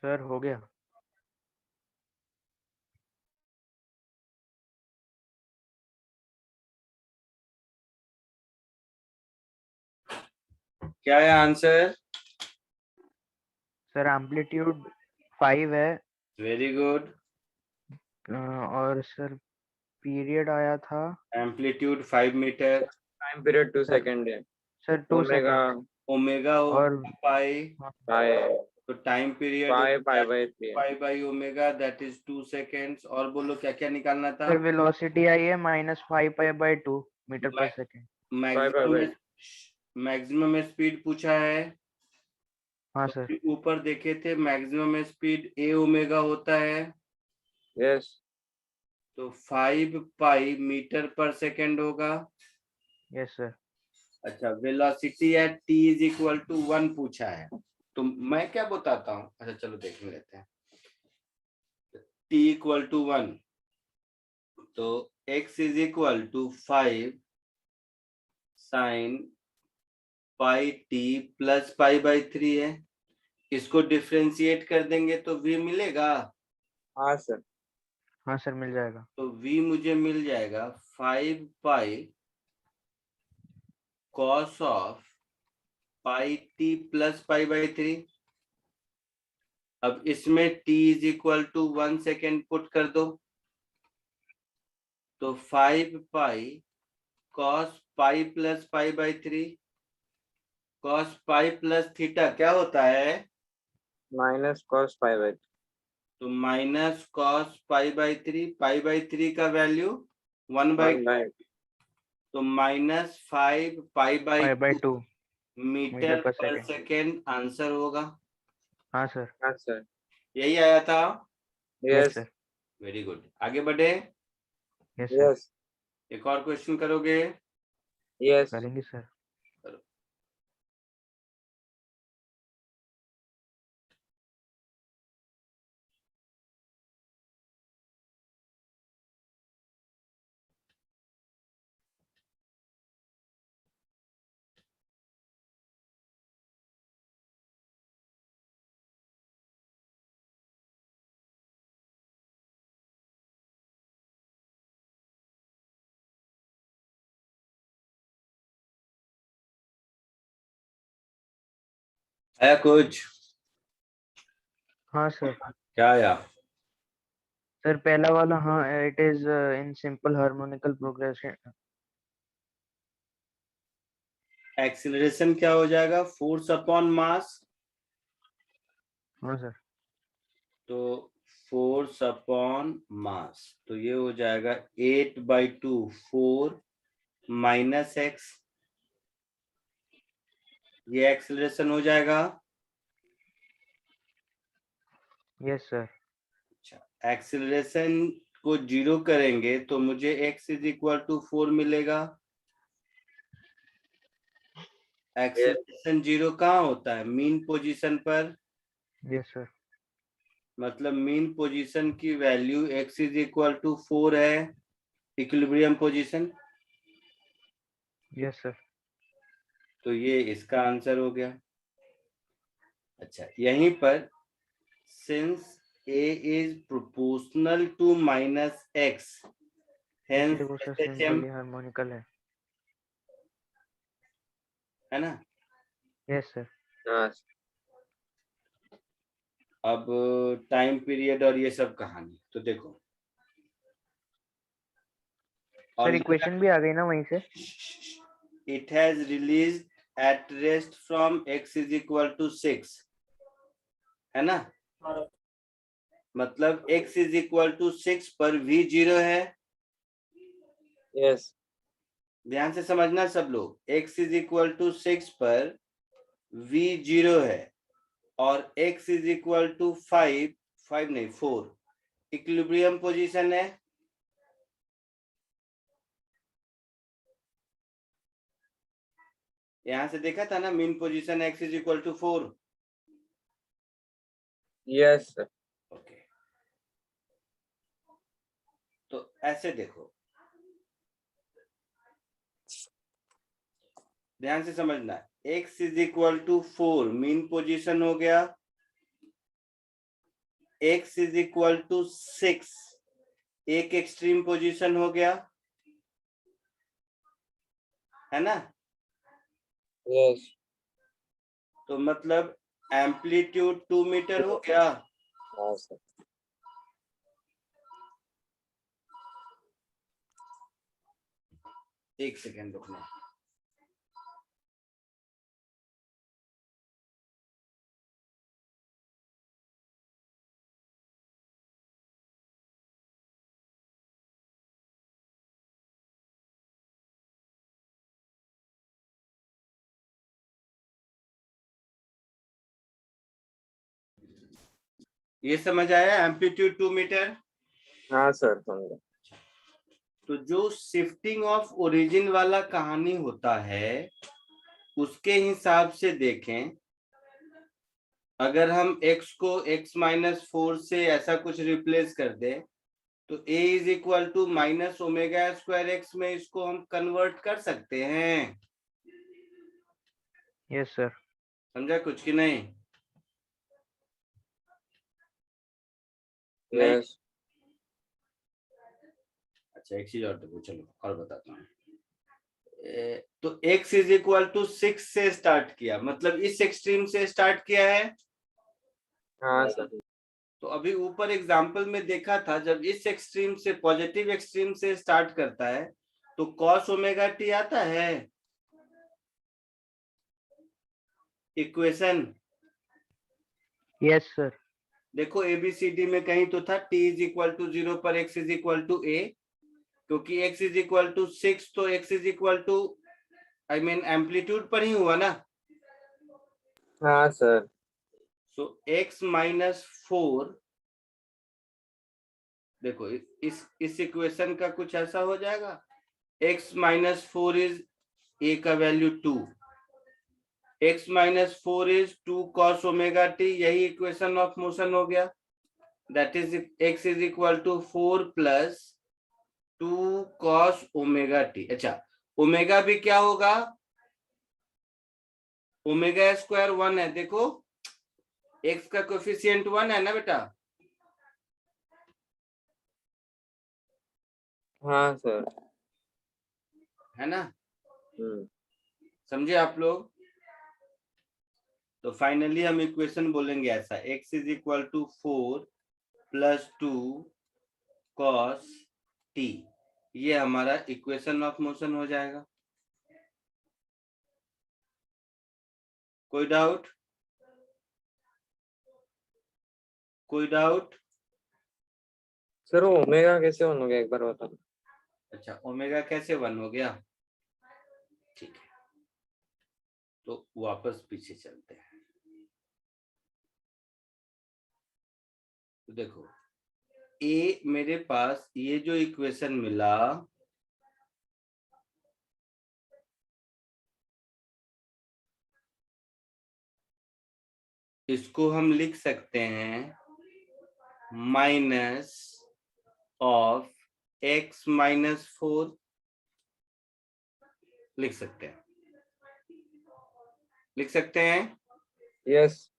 सर हो गया। क्या है आंसर? सर एम्पलीट्यूड 5 है। Very good. और सर पीरियड आया था amplitude 5 metre. Time period 2 second है। Sir 2 omega second. ओमेगा और पाई, पाई तो time period pi pi by 3 pi by omega, that is 2 seconds. और बोलो क्या क्या निकालना था? सर वेलोसिटी आई है -5 पाई/2 मीटर पर second. Pi pi by. Maximum speed पूछा है। हाँ तो सर। फिर ऊपर देखे थे मैक्सिमम स्पीड ए ओमेगा होता है, यस तो 5 पाई मीटर पर सेकेंड होगा। Yes sir. अच्छा, velocity at T is equal to 1 पूछा है, तो मैं क्या बताता हूँ? अच्छा चलो देख लेते हैं। t इक्वल टू 1, तो x is equal to 5 sine pi T plus pi by 3 है। इसको डिफ्रेंशिएट कर देंगे तो v मिलेगा। हाँ सर। हाँ सर मिल जाएगा। तो v मुझे मिल जाएगा 5 pi cos of pi T plus pi by 3। अब इसमें t is equal to 1 second put कर दो, तो 5 pi cos pi plus pi by 3, cos pi plus theta क्या होता है? Minus cos pi by. तो minus cos pi by 3, pi by 3 का वैल्यू 1 बाई 1/2। तो -5 पाई बाई 5/2 मीटर पर पर सेकेंड। सेकेंड आंसर होगा। हाँ सर। हाँ सर। यही आया था। Yes yes sir. Very good, आगे बढ़े। Yes sir. यस एक और क्वेश्चन करोगे? यस। करेंगे सर। आया कुछ? हाँ सर। क्या आया? सर पहला वाला हाँ, it is in simple harmonical progression. Acceleration क्या हो जाएगा? Force upon mass. हाँ सर। तो फोर्स अपॉन मास, तो ये हो जाएगा 8/2 4 माइनस एक्स, ये एक्सीलरेशन हो जाएगा। Yes sir. अच्छा, एक्सीलरेशन को 0 करेंगे तो मुझे x इज इक्वल टू 4 मिलेगा। एक्सीलरेशन 0 कहाँ होता है? मीन पोजीशन पर। Yes sir. मतलब मीन पोजीशन की value x is equal to 4 है, इक्विलिब्रियम पोजीशन। Yes sir. तो ये इसका आंसर हो गया। अच्छा, यहीं पर since a is proportional to minus x, hence इसलिए वो सर SHM सिंपली हार्मोनिकल है ना। Yes sir. हाँ अब टाइम पीरियड और ये सब कहानी तो देखो, सर इक्वेशन भी आ गई ना वहीं से। it has released at rest from x is equal to 6, है ना। मतलब x is equal to 6 पर v 0 है। यस ध्यान से समझना सब लोग, x is equal to 6 पर v 0 है और x is equal to 5 नहीं 4 इक्विलिब्रियम पोजीशन है। यहां से देखा था ना, mean position x is equal to 4। Yes okay, तो ऐसे देखो, ध्यान से समझना, x is equal to 4 mean position हो गया, x is equal to 6 एक एक्सट्रीम पोजीशन हो गया, है ना। यस तो मतलब एम्पलीट्यूड 2 मीटर हो गया। हाँ सर। एक सेकेंड रुकना। ये समझ आया एम्पलीट्यूड 2 मीटर। हाँ सर समझा। तो जो शिफ्टिंग ऑफ ओरिजिन वाला कहानी होता है उसके हिसाब से देखें, अगर हम x को x-4 से ऐसा कुछ रिप्लेस कर दें तो a is equal to minus omega square x में इसको हम कन्वर्ट कर सकते हैं। Yes sir. समझा कुछ कि नहीं? यस अच्छा, एक चीज और देखो, चलो और बताता हूँ। तो x इज इक्वल टू 6 से स्टार्ट किया, मतलब इस एक्सट्रीम से स्टार्ट किया है। हाँ सर। तो अभी ऊपर एग्जांपल में देखा था, जब इस एक्सट्रीम से पॉजिटिव एक्सट्रीम से स्टार्ट करता है तो cos ओमेगा टी आता है इक्वेशन। Yes sir. देखो एबीसीडी में कहीं तो था t इज इक्वल टू 0 पर x is equal to a, क्योंकि x इज इक्वल टू 6 तो x is equal to I mean amplitude पर ही हुआ ना। हाँ सर। सो x माइनस 4, देखो इस इक्वेशन का कुछ ऐसा हो जाएगा, x माइनस 4 इज a का value 2, x minus 4 is 2 cos omega t, यही इक्वेशन ऑफ मोशन हो गया। That is x is equal to 4 plus 2 cos omega t। अच्छा, ओमेगा भी क्या होगा, ओमेगा स्क्वायर 1 है। देखो x का कोफिशिएंट 1 है ना बेटा। हाँ सर। है ना, हम्म। समझे आप लोग? तो फाइनली हम इक्वेशन बोलेंगे ऐसा, x is equal to 4 plus 2 cos t, ये हमारा इक्वेशन ऑफ मोशन हो जाएगा। कोई डाउट? कोई डाउट? सर वो ओमेगा कैसे वन हो गया एक बार बता। अच्छा, ओमेगा कैसे 1 हो गया, ठीक है, तो वापस पीछे चलते हैं। तो देखो ए, मेरे पास ये जो इक्वेशन मिला, इसको हम लिख सकते हैं माइनस ऑफ x माइनस 4, लिख सकते हैं, लिख सकते हैं। यस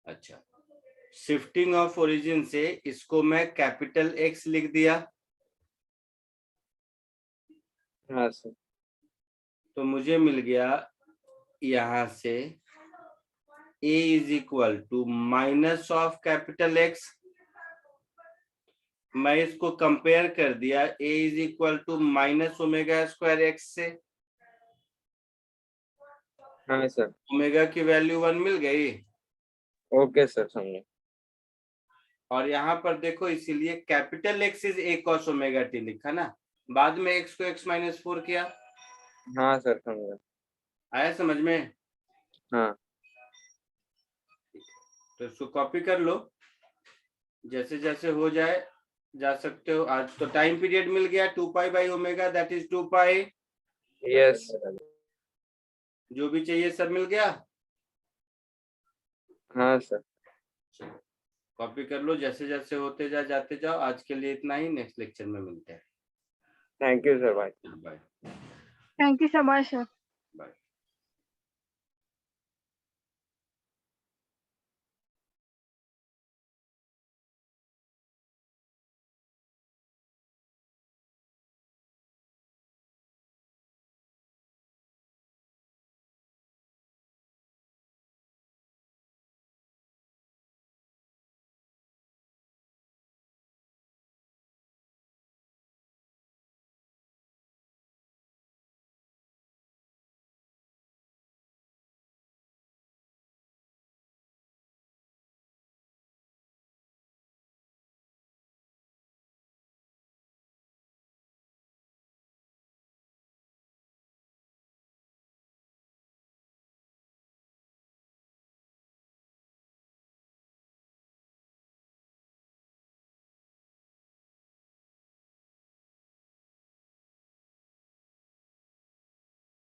अच्छा, शिफ्टिंग ऑफ ओरिजिन से इसको मैं कैपिटल X लिख दिया, हाँ सर। तो मुझे मिल गया यहां से a is equal to minus of capital X। मैं इसको कंपेयर कर दिया a is equal to minus omega square x से, हाँ सर। ओमेगा की वैल्यू 1 मिल गई। ओके सर, समझे। और यहाँ पर देखो, इसीलिए capital X is a cos omega t लिखा ना, बाद में x को x माइनस 4 किया। हाँ सर, समझे। आया समझ में? हाँ। तो इसको कॉपी कर लो, जैसे जैसे हो जाए जा सकते हो। आज तो टाइम पीरियड मिल गया 2 pi by omega, that is 2 pi. Yes. जो भी चाहिए सब मिल गया। हाँ सर। कॉपी कर लो, जैसे जैसे होते जाते जाओ। आज के लिए इतना ही, नेक्स्ट लेक्चर में मिलते हैं। Thank you sir, bye. Bye thank you so much sir. Bye.